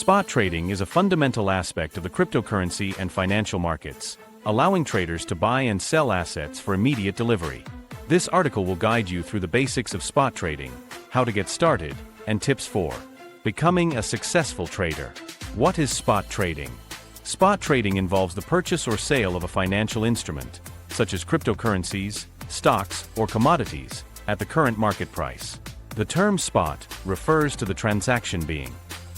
Spot trading is a fundamental aspect of the cryptocurrency and financial markets, allowing traders to buy and sell assets for immediate delivery. This article will guide you through the basics of spot trading, how to get started, and tips for becoming a successful trader. What is spot trading? Spot trading involves the purchase or sale of a financial instrument, such as cryptocurrencies, stocks, or commodities, at the current market price. The term spot refers to the transaction being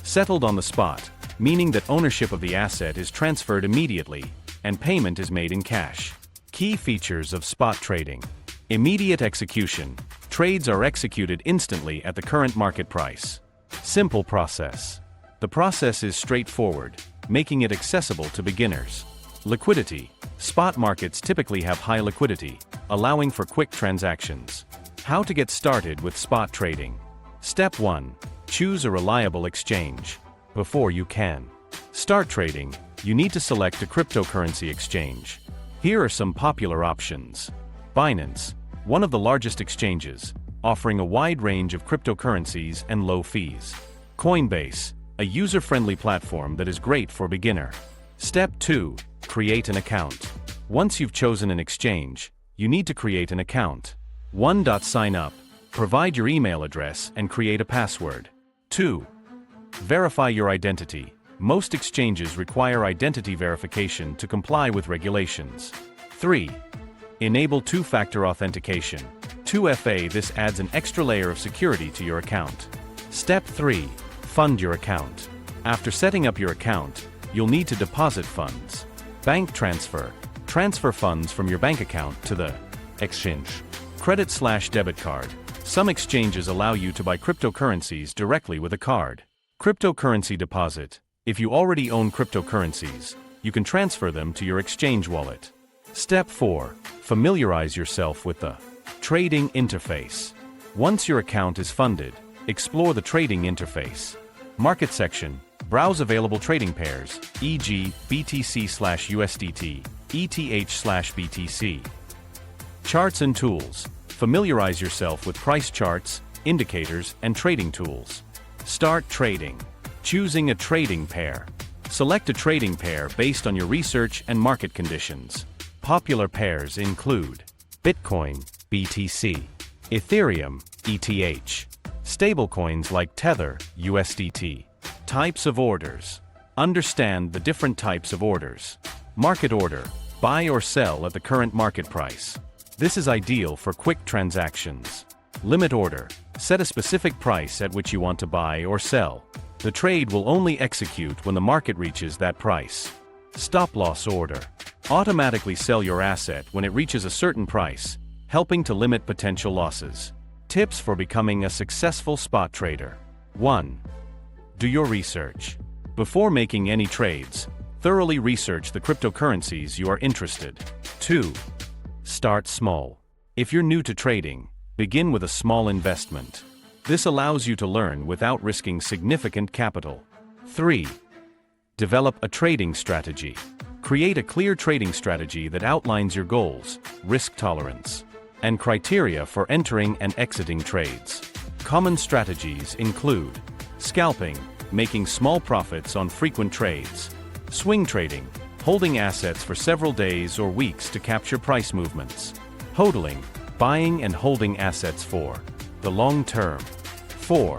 settled on the spot, meaning that ownership of the asset is transferred immediately, and payment is made in cash. Key features of spot trading. Immediate execution. Trades are executed instantly at the current market price. Simple process. The process is straightforward, making it accessible to beginners. Liquidity. Spot markets typically have high liquidity, allowing for quick transactions. How to get started with spot trading. Step 1. Choose a reliable exchange. Before you can start trading, you need to select a cryptocurrency exchange. Here are some popular options. Binance, one of the largest exchanges, offering a wide range of cryptocurrencies and low fees. Coinbase, a user-friendly platform that is great for beginner. Step 2. Create an account. Once you've chosen an exchange, you need to create an account. 1. Sign up. Provide your email address and create a password. 2. Verify your identity. Most exchanges require identity verification to comply with regulations. 3. Enable two-factor authentication. 2FA. This adds an extra layer of security to your account. Step 3. Fund your account. After setting up your account, you'll need to deposit funds. Bank transfer. Transfer funds from your bank account to the exchange. Credit/debit card. Some exchanges allow you to buy cryptocurrencies directly with a card. Cryptocurrency deposit. If you already own cryptocurrencies, you can transfer them to your exchange wallet. Step 4. Familiarize yourself with the trading interface. Once your account is funded, explore the trading interface. Market section. Browse available trading pairs, e.g., BTC/USDT, ETH/BTC. Charts and tools. Familiarize yourself with price charts, indicators, and trading tools. Start trading. Choosing a trading pair. Select a trading pair based on your research and market conditions. Popular pairs include Bitcoin, BTC, Ethereum, ETH, stablecoins like Tether, USDT. Types of orders. Understand the different types of orders. Market order. Buy or sell at the current market price. This is ideal for quick transactions. Limit order. Set a specific price at which you want to buy or sell. The trade will only execute when the market reaches that price. Stop loss order. Automatically sell your asset when it reaches a certain price, helping to limit potential losses. Tips for becoming a successful spot trader. 1. Do your research. Before making any trades, thoroughly research the cryptocurrencies you are interested. 2. Start small. If you're new to trading, begin with a small investment. This allows you to learn without risking significant capital. 3. Develop a trading strategy. Create a clear trading strategy that outlines your goals, risk tolerance, and criteria for entering and exiting trades. Common strategies include scalping, making small profits on frequent trades. Swing trading, holding assets for several days or weeks to capture price movements. Hodling, buying and holding assets for the long term. 4.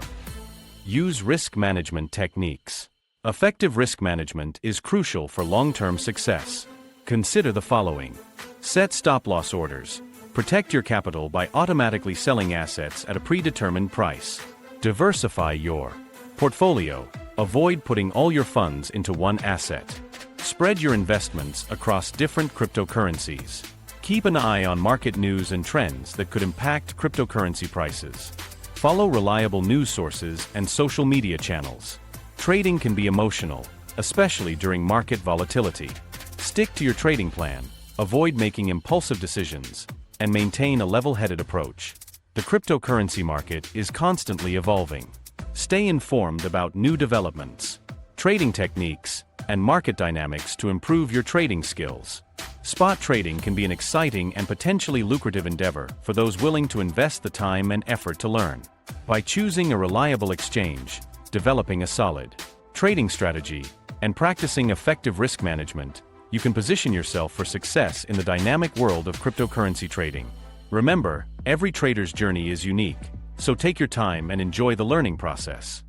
Use risk management techniques. Effective risk management is crucial for long-term success. Consider the following. Set stop-loss orders. Protect your capital by automatically selling assets at a predetermined price. Diversify your portfolio. Avoid putting all your funds into one asset. Spread your investments across different cryptocurrencies. Keep an eye on market news and trends that could impact cryptocurrency prices. Follow reliable news sources and social media channels. Trading can be emotional, especially during market volatility. Stick to your trading plan, avoid making impulsive decisions, and maintain a level-headed approach. The cryptocurrency market is constantly evolving. Stay informed about new developments, trading techniques, and market dynamics to improve your trading skills. Spot trading can be an exciting and potentially lucrative endeavor for those willing to invest the time and effort to learn. By choosing a reliable exchange, developing a solid trading strategy, and practicing effective risk management, you can position yourself for success in the dynamic world of cryptocurrency trading. Remember, every trader's journey is unique, so take your time and enjoy the learning process.